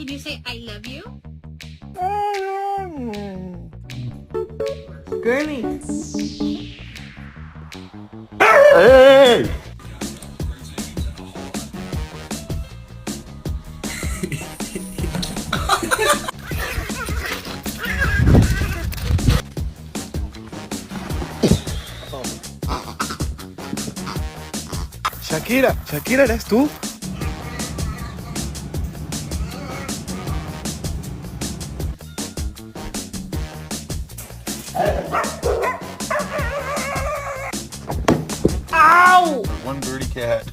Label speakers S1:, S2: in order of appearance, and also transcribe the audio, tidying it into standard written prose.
S1: Can you say I love you?
S2: Girly.
S3: Hey!
S4: Shakira, Shakira, ¿eres tú?
S3: One birdie cat.